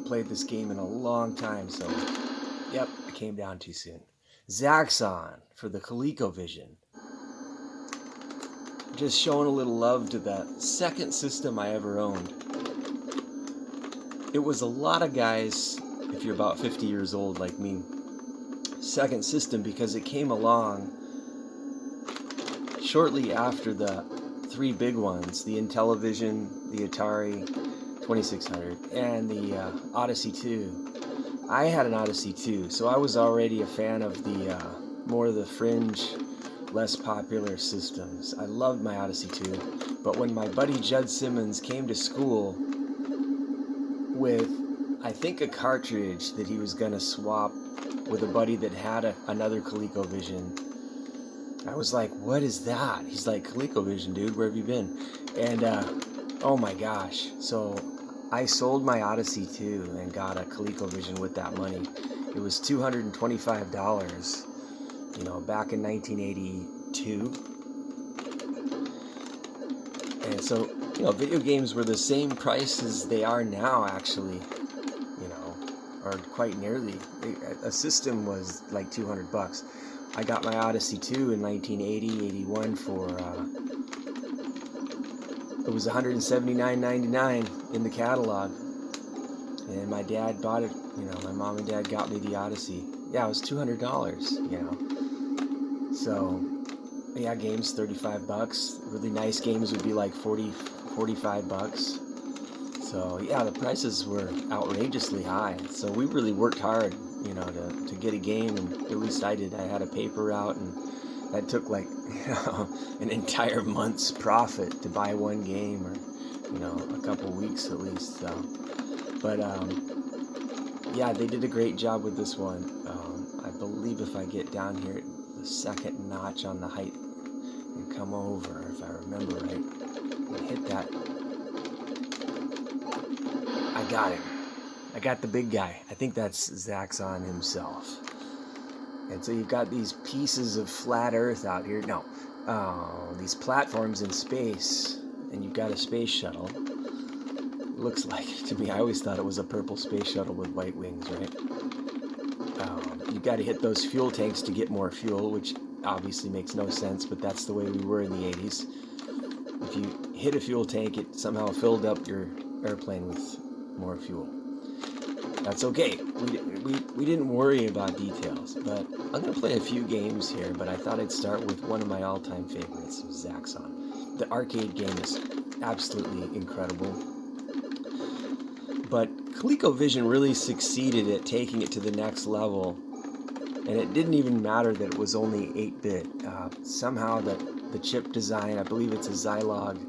haven't played this game in a long time, so yep, I came down too soon. Zaxxon for the ColecoVision. Just showing a little love to the second system I ever owned. It was a lot of guys, if you're about 50 years old like me, second system because it came along shortly after the three big ones, the Intellivision, the Atari 2600, and the Odyssey 2. I had an Odyssey 2, so I was already a fan of the more of the fringe, less popular systems. I loved my Odyssey 2, but when my buddy Judd Simmons came to school with, I think, a cartridge that he was going to swap with a buddy that had another ColecoVision, I was like, what is that? He's like, ColecoVision, dude, where have you been? And, oh my gosh. So I sold my Odyssey 2 and got a ColecoVision with that money. It was $225, you know, back in 1982. And so, you know, video games were the same price as they are now, actually, you know, or quite nearly. A system was like $200. I got my Odyssey 2 in 1980, 81 for, it was $179.99 in the catalog. And my dad bought it, you know, my mom and dad got me the Odyssey. Yeah, it was $200, you know. So, yeah, games, $35. Really nice games would be like $45. So, yeah, the prices were outrageously high. So we really worked hard, you know, to get a game, and at least I did. I had a paper route, and that took like, you know, an entire month's profit to buy one game, or, you know, a couple weeks at least. So, but yeah, they did a great job with this one. I believe if I get down here, the second notch on the height, and come over, if I remember right, and hit that. I got him. I got the big guy. I think that's Zaxxon himself. And so you've got these pieces of flat Earth out here. No, these platforms in space, and you've got a space shuttle. Looks like it to me. I always thought it was a purple space shuttle with white wings, right? You've got to hit those fuel tanks to get more fuel, which obviously makes no sense, but that's the way we were in the 80s. If you hit a fuel tank, it somehow filled up your airplane with more fuel. That's okay. We didn't worry about details, but I'm going to play a few games here, but I thought I'd start with one of my all-time favorites, Zaxxon. The arcade game is absolutely incredible, but ColecoVision really succeeded at taking it to the next level, and it didn't even matter that it was only 8-bit. Somehow the chip design, I believe it's a Zilog,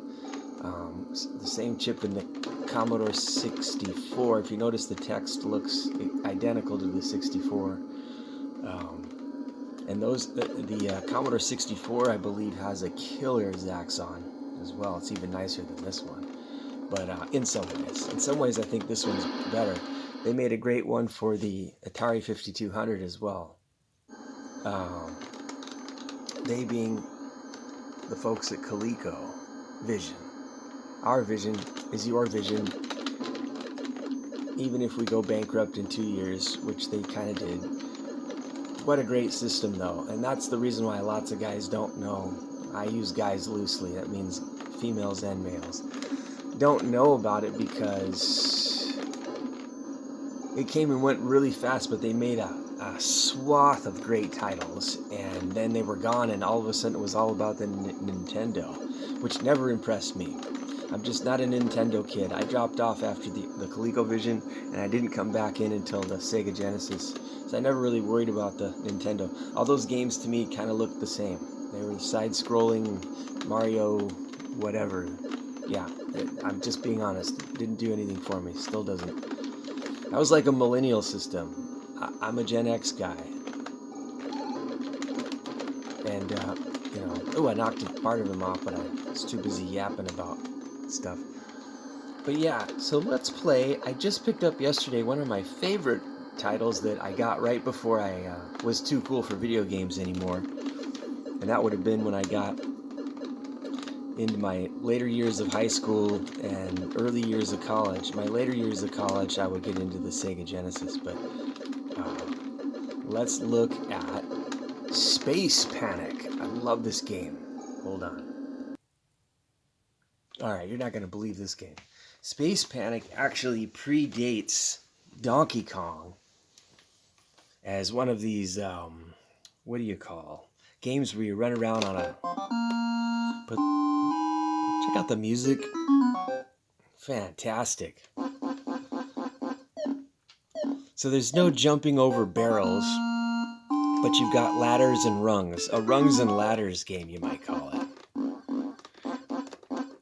the same chip in the Commodore 64. If you notice, the text looks identical to the 64. And the Commodore 64, I believe, has a killer Zaxxon as well. It's even nicer than this one. But in some ways, I think this one's better. They made a great one for the Atari 5200 as well. They being the folks at ColecoVision. Our vision is your vision, even if we go bankrupt in 2 years, which they kind of did. What a great system, though, and that's the reason why lots of guys don't know. I use guys loosely, that means females and males. Don't know about it because it came and went really fast, but they made a swath of great titles, and then they were gone, and all of a sudden it was all about the Nintendo, which never impressed me. I'm just not a Nintendo kid. I dropped off after the ColecoVision, and I didn't come back in until the Sega Genesis, so I never really worried about the Nintendo. All those games to me kind of looked the same. They were side-scrolling, Mario, whatever. Yeah, I'm just being honest. It didn't do anything for me. Still doesn't. That was like a millennial system. I'm a Gen X guy. And, you know, I knocked part of him off, but I was too busy yapping about stuff. But yeah, so let's play. I just picked up yesterday one of my favorite titles that I got right before I was too cool for video games anymore. And that would have been when I got into my later years of high school and early years of college. My later years of college, I would get into the Sega Genesis, but let's look at Space Panic. I love this game. Hold on. Alright, you're not going to believe this game. Space Panic actually predates Donkey Kong as one of these, what do you call, games where you run around on a... But check out the music. Fantastic. So there's no jumping over barrels, but you've got ladders and rungs. A rungs and ladders game, you might call it.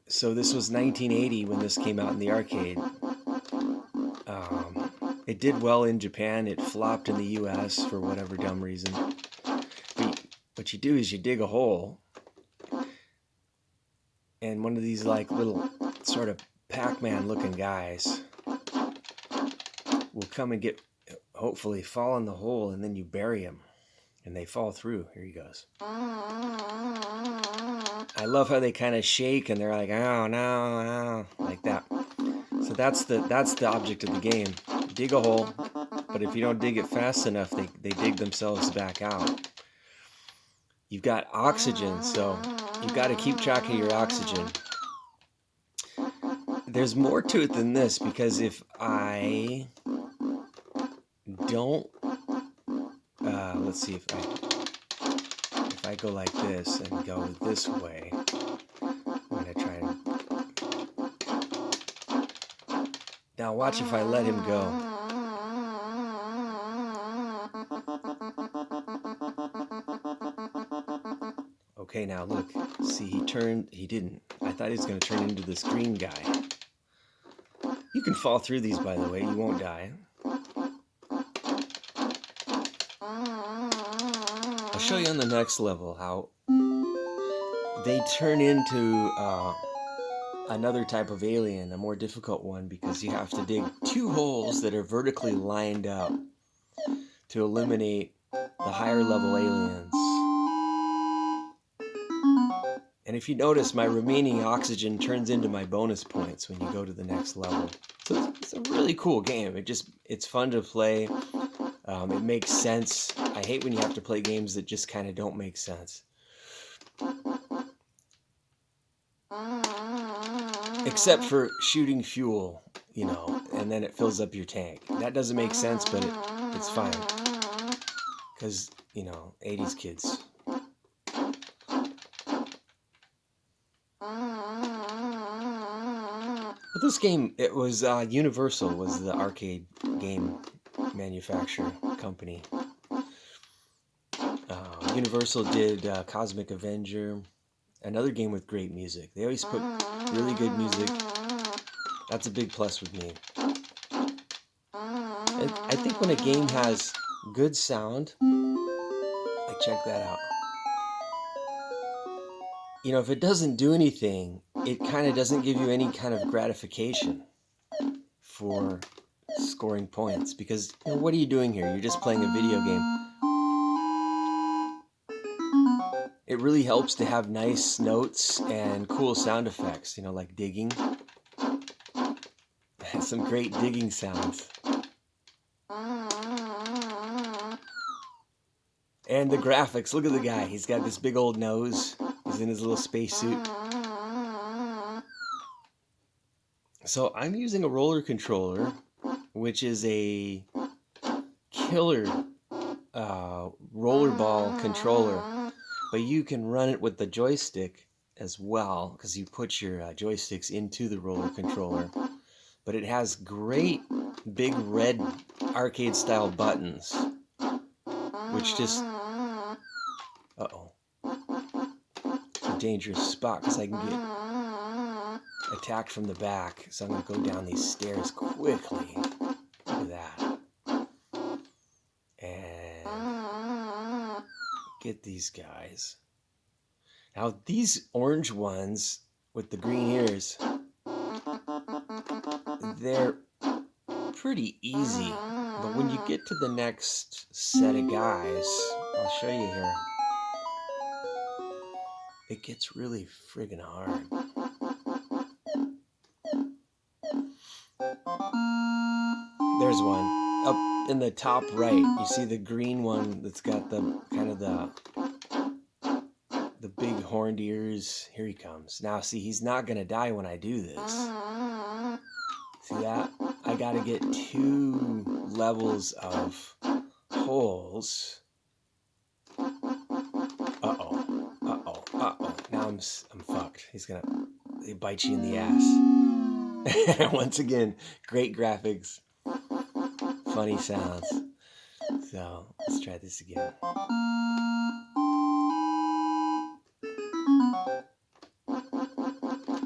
So this was 1980 when this came out in the arcade. It did well in Japan. It flopped in the US for whatever dumb reason. What you do is you dig a hole, and one of these like little sort of Pac-Man looking guys will come and get, hopefully fall in the hole, and then you bury them and they fall through. Here he goes. I love how they kind of shake and they're like, oh no, oh, like that. So that's the object of the game. Dig a hole, but if you don't dig it fast enough, they dig themselves back out. You've got oxygen, so you've got to keep track of your oxygen. There's more to it than this, because if I don't, let's see, if I go like this and go this way, I'm gonna try and, now watch if I let him go. Okay, now look, see, he didn't. I thought he was gonna turn into this green guy. You can fall through these, by the way, you won't die. I'll show you on the next level how they turn into another type of alien, a more difficult one, because you have to dig 2 holes that are vertically lined up to eliminate the higher level aliens. And if you notice, my remaining oxygen turns into my bonus points when you go to the next level. So it's a really cool game. It's fun to play. It makes sense. I hate when you have to play games that just kind of don't make sense. Except for shooting fuel, you know, and then it fills up your tank. That doesn't make sense, but it's fine. Because, you know, 80s kids. But this game, it was Universal was the arcade game manufacturer company. Universal did Cosmic Avenger, another game with great music. They always put really good music. That's a big plus with me. And I think when a game has good sound, like check that out. You know, if it doesn't do anything, it kind of doesn't give you any kind of gratification for scoring points, because, you know, what are you doing here? You're just playing a video game. It really helps to have nice notes and cool sound effects, you know, like digging. Some great digging sounds. And the graphics, look at the guy. He's got this big old nose. He's in his little spacesuit. So I'm using a roller controller, which is a killer rollerball controller. But you can run it with the joystick as well, because you put your joysticks into the roller controller. But it has great big red arcade style buttons, which just, uh-oh, it's a dangerous spot because I can get attacked from the back. So I'm going to go down these stairs quickly. Look at that. And get these guys. Now these orange ones with the green ears, they're pretty easy. But when you get to the next set of guys, I'll show you here. it gets really friggin' hard. There's one. Up in the top right, you see the green one that's got the kind of the big horned ears. Here he comes. Now see, he's not gonna die when I do this. See that? I gotta get 2 levels of holes. Uh-oh. Uh-oh. Uh-oh. Now I'm fucked. He's gonna bite you in the ass. Once again, great graphics. Funny sounds. So let's try this again.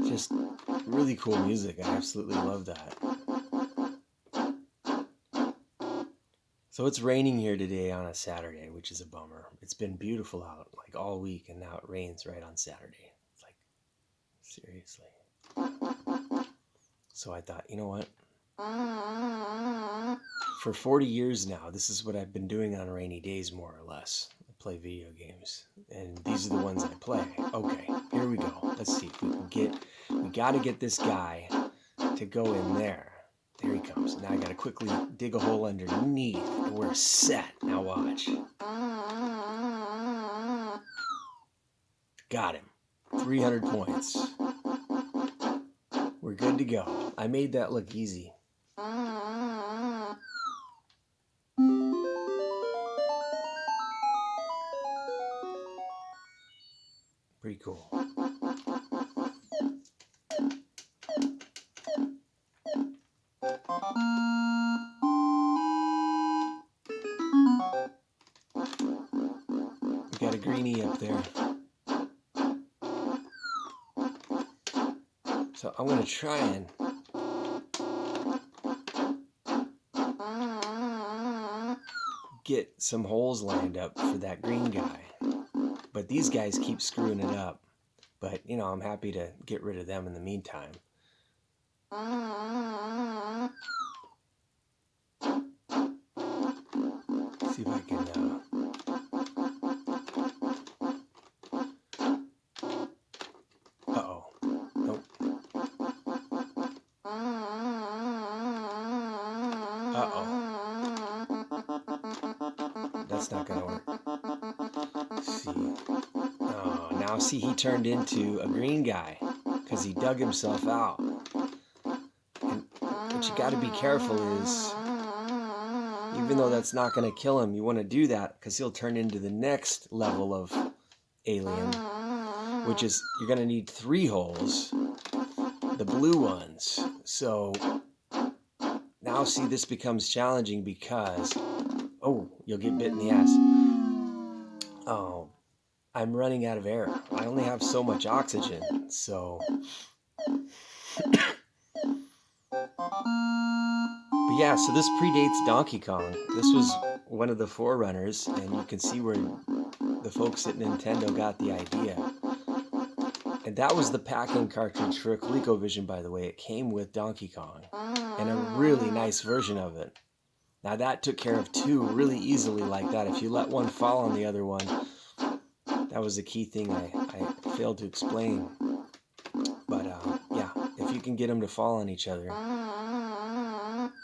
Just really cool music. I absolutely love that. So it's raining here today on a Saturday, which is a bummer. It's been beautiful out like all week, and now it rains right on Saturday. It's like, seriously. So I thought, you know what? For 40 years now, this is what I've been doing on rainy days, more or less. I play video games, and these are the ones I play. Okay, here we go. Let's see if we can we gotta get this guy to go in there. There he comes. Now I gotta quickly dig a hole underneath, and we're set. Now watch. Got him. 300 points. We're good to go. I made that look easy. Pretty cool. We got a greenie up there. So I'm going to try and get some holes lined up for that green guy. But these guys keep screwing it up. But, you know, I'm happy to get rid of them in the meantime. See if I can... Uh-oh. Nope. Uh-oh. That's not going to work. Let's see. Oh, now see, he turned into a green guy because he dug himself out. And what you got to be careful is, even though that's not going to kill him, you want to do that because he'll turn into the next level of alien, which is you're going to need 3 holes, the blue ones. So now see, this becomes challenging because, oh, you'll get bit in the ass. Oh, I'm running out of air. I only have so much oxygen, so... But yeah, so this predates Donkey Kong. This was one of the forerunners, and you can see where the folks at Nintendo got the idea. And that was the pack-in cartridge for ColecoVision, by the way. It came with Donkey Kong, and a really nice version of it. Now that took care of 2 really easily like that. If you let one fall on the other one, that was a key thing I failed to explain. But yeah, if you can get them to fall on each other,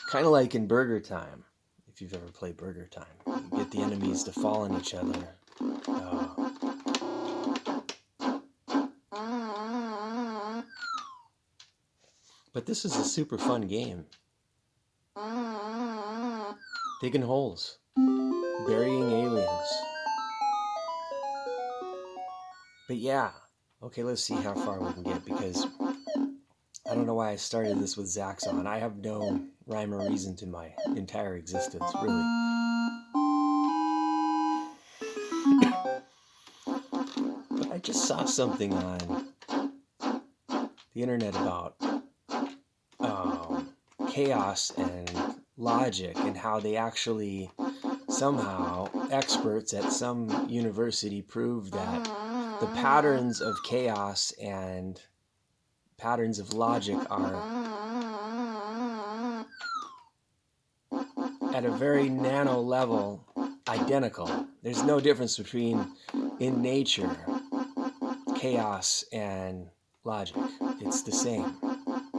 kind of like in Burger Time, if you've ever played Burger Time, you get the enemies to fall on each other. But this is a super fun game. Digging holes, burying aliens. But yeah, okay, let's see how far we can get, because I don't know why I started this with Zaxxon. I have no rhyme or reason to my entire existence, really. But I just saw something on the internet about chaos and logic, and how they actually, somehow, experts at some university proved that the patterns of chaos and patterns of logic are at a very nano level identical. There's no difference between, in nature, chaos and logic. It's the same.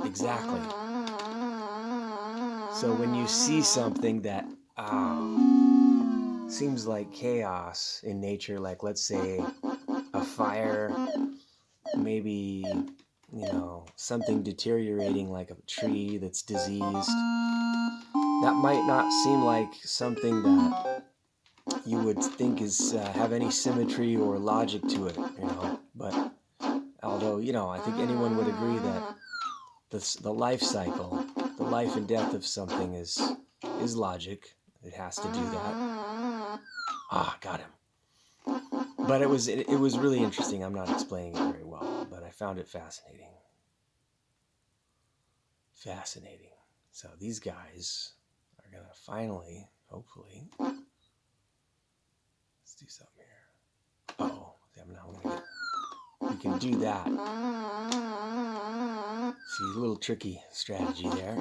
Exactly. So when you see something that seems like chaos in nature, like let's say a fire, maybe, something deteriorating like a tree that's diseased, that might not seem like something that you would think is have any symmetry or logic to it, but although, I think anyone would agree that the life cycle, the life and death of something is logic. It has to do that. Got him. But it was really interesting. I'm not explaining it very well, but I found it fascinating. Fascinating. So these guys are gonna finally, hopefully, let's do something here. I'm not gonna get. You can do that. See, a little tricky strategy there.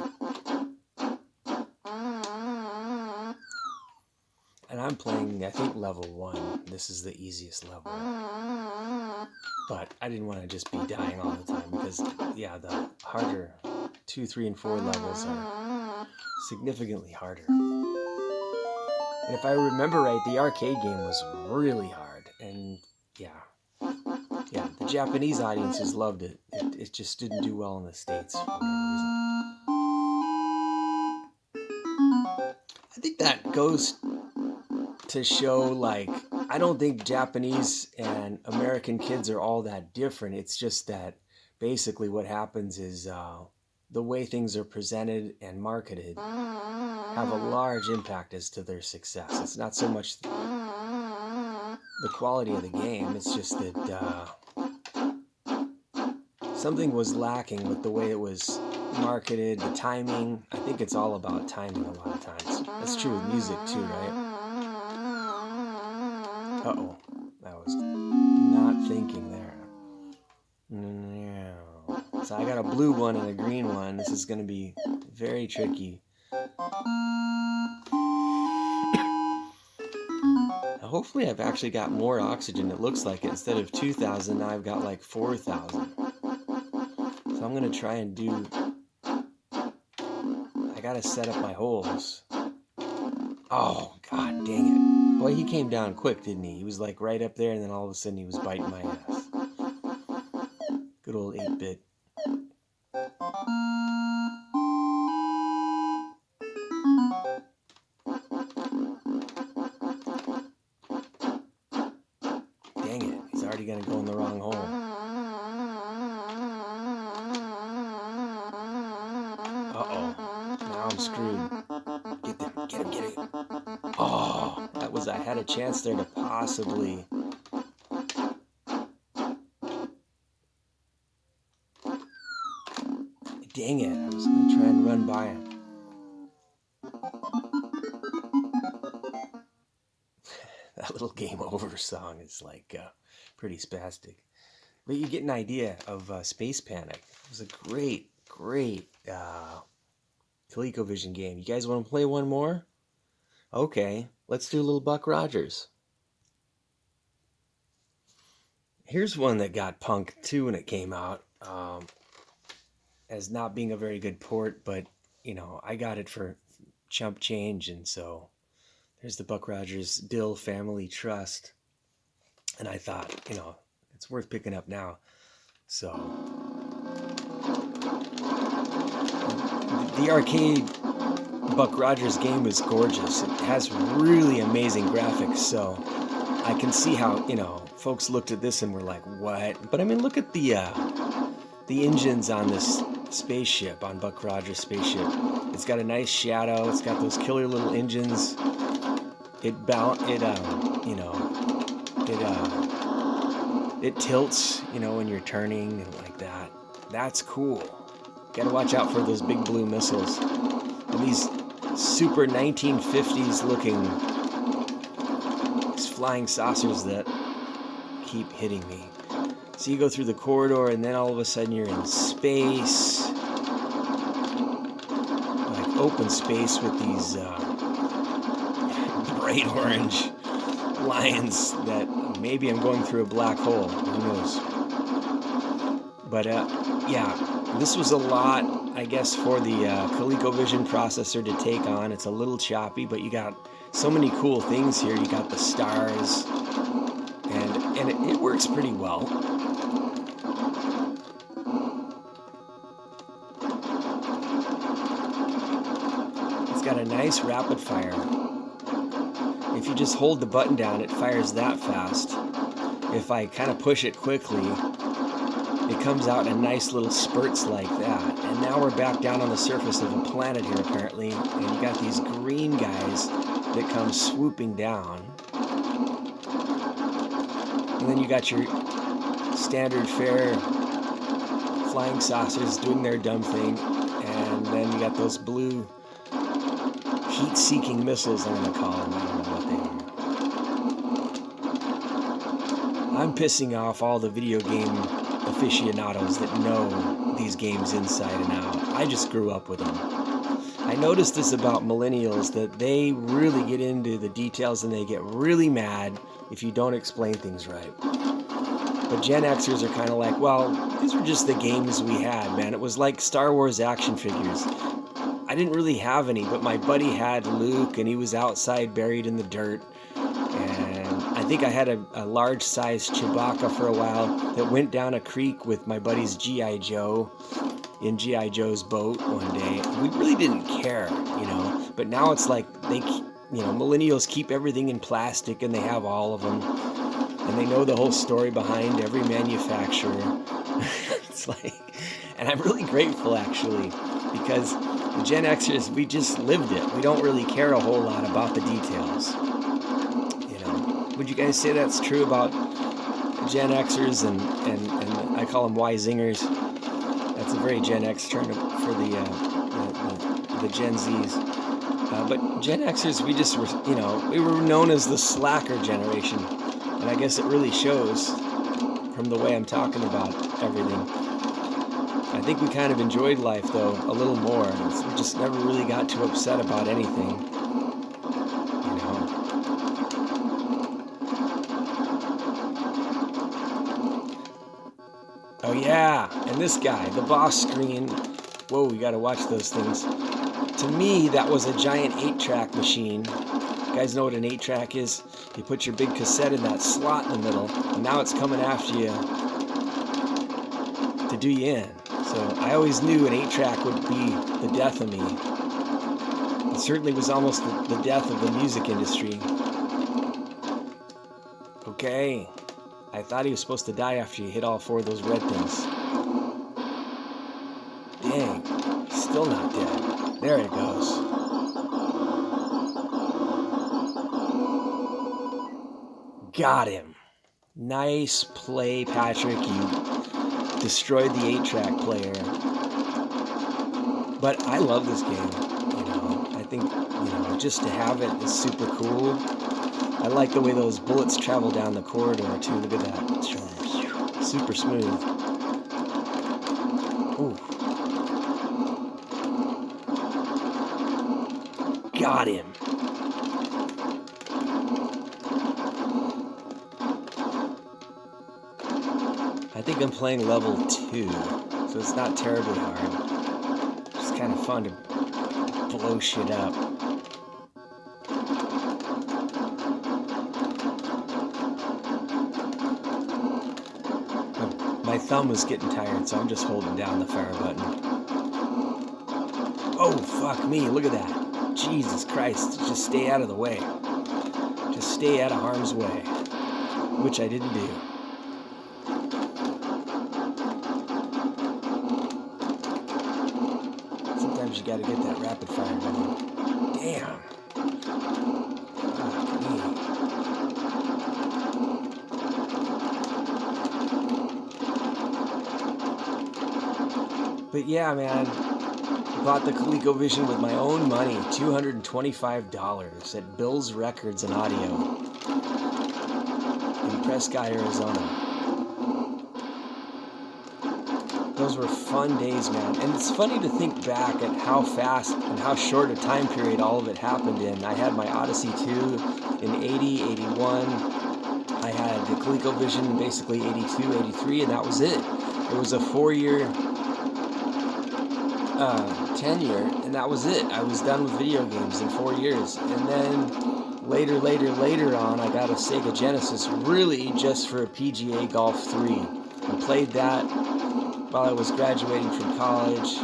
And I'm playing, I think, level 1. This is the easiest level. But I didn't want to just be dying all the time because, the harder 2, 3, and 4 levels are significantly harder. And if I remember right, the arcade game was really hard. And the Japanese audiences loved it. It just didn't do well in the States for whatever reason. I think that goes to show, like, I don't think Japanese and American kids are all that different. It's just that basically what happens is the way things are presented and marketed have a large impact as to their success. It's not so much the quality of the game, it's just that something was lacking with the way it was marketed, the timing. I think it's all about timing a lot of times. That's true with music too, right? Uh-oh, I was not thinking there. No. So I got a blue one and a green one. This is going to be very tricky. Now, hopefully I've actually got more oxygen. It looks like it. Instead of 2,000, now I've got like 4,000. So I'm going to try and do... I got to set up my holes. Oh, God dang it. Boy, he came down quick, didn't he? He was like right up there, and then all of a sudden he was biting my ass. Good old 8-bit. Dang it, he's already going to go in the wrong hole. Uh-oh, now I'm screwed. Get him. Oh, I had a chance there to possibly... Dang it, I was going to try and run by him. That little game over song is like pretty spastic. But you get an idea of Space Panic. It was a great ColecoVision game. You guys want to play one more? Okay, let's do a little Buck Rogers. Here's one that got punked too when it came out, as not being a very good port, but I got it for chump change, and so there's the Buck Rogers Dill Family Trust, and I thought, it's worth picking up now. So the arcade Buck Rogers game is gorgeous. It has really amazing graphics, so I can see how, folks looked at this and were like, what? But I mean, look at the engines on this spaceship, on Buck Rogers' spaceship. It's got a nice shadow. It's got those killer little engines. It tilts, when you're turning and like that. That's cool. Gotta watch out for those big blue missiles. And these super 1950s looking flying saucers that keep hitting me. So you go through the corridor and then all of a sudden you're in space. Like open space with these bright orange lines that maybe I'm going through a black hole. Who knows? But yeah, this was a lot, I guess, for the ColecoVision processor to take on. It's a little choppy, but you got so many cool things here. You got the stars, and it works pretty well. It's got a nice rapid fire. If you just hold the button down, it fires that fast. If I kind of push it quickly, it comes out in nice little spurts like that. And now we're back down on the surface of a planet here, apparently. And you got these green guys that come swooping down. And then you got your standard fare flying saucers doing their dumb thing. And then you got those blue heat-seeking missiles, I'm going to call them. I don't know what they are. I'm pissing off all the video game aficionados that know these games inside and out. I just grew up with them. I noticed this about millennials, that they really get into the details and they get really mad if you don't explain things right. But Gen Xers are kind of like, well, these were just the games we had, man. It was like Star Wars action figures. I didn't really have any, but my buddy had Luke, and he was outside buried in the dirt. And I think I had a large-sized Chewbacca for a while that went down a creek with my buddy's G.I. Joe in G.I. Joe's boat one day. We really didn't care, you know. But now it's like millennials keep everything in plastic, and they have all of them. And they know the whole story behind every manufacturer. It's like, and I'm really grateful, actually, because the Gen Xers, we just lived it. We don't really care a whole lot about the details. You know, would you guys say that's true about Gen Xers and I call them Y-zingers? That's a very Gen X term for the Gen Zs. But Gen Xers, we just were, we were known as the slacker generation. And I guess it really shows from the way I'm talking about everything. I think we kind of enjoyed life, though, a little more. We just never really got too upset about anything. You know. Oh, yeah. And this guy, the boss screen. Whoa, we got to watch those things. To me, that was a giant 8-track machine. You guys know what an 8-track is? You put your big cassette in that slot in the middle, and now it's coming after you to do you in. So I always knew an 8-track would be the death of me. It certainly was almost the death of the music industry. Okay. I thought he was supposed to die after you hit all 4 of those red things. Dang. He's still not dead. There it goes. Got him. Nice play, Patrick. You destroyed the 8-track player. But I love this game. I think, just to have it is super cool. I like the way those bullets travel down the corridor, too. Look at that. Super smooth. Ooh. Got him. I think I'm playing level 2, so it's not terribly hard. It's kind of fun to blow shit up. My thumb was getting tired, so I'm just holding down the fire button. Oh, fuck me, look at that. Jesus Christ, just stay out of the way. Just stay out of harm's way. Which I didn't do. Sometimes you gotta get that rapid fire going. Damn. Fuck me. But yeah, man. Bought the ColecoVision with my own money, $225 at Bill's Records and Audio in Prescott, Arizona. Those those were fun days, man. And it's funny to think back at how fast and how short a time period all of it happened in. I had my Odyssey 2 in 80, 81. I had the ColecoVision basically 82, 83, and that was it. It was a 4-year tenure, and that was it. I was done with video games in 4 years. And then later on, I got a Sega Genesis, really just for a PGA Golf 3. I played that while I was graduating from college,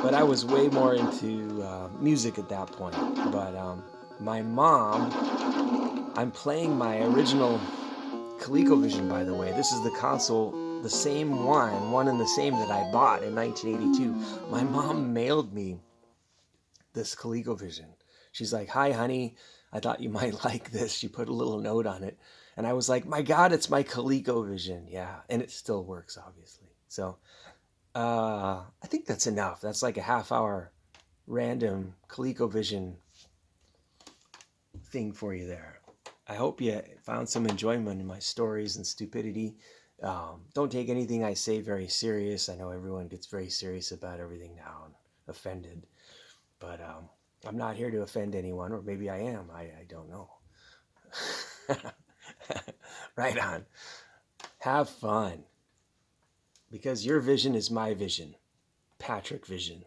but I was way more into music at that point. But my mom, I'm playing my original ColecoVision, by the way. This is the console, the same one and the same that I bought in 1982. My mom mailed me this ColecoVision. She's like, "Hi, honey, I thought you might like this." She put a little note on it. And I was like, "My God, it's my ColecoVision." Yeah, and it still works, obviously. So I think that's enough. That's like a half-hour random ColecoVision thing for you there. I hope you found some enjoyment in my stories and stupidity. Don't take anything I say very serious. I know everyone gets very serious about everything now and offended. But I'm not here to offend anyone, or maybe I am. I don't know. Right on. Have fun. Because your vision is my vision. Patrick Vision.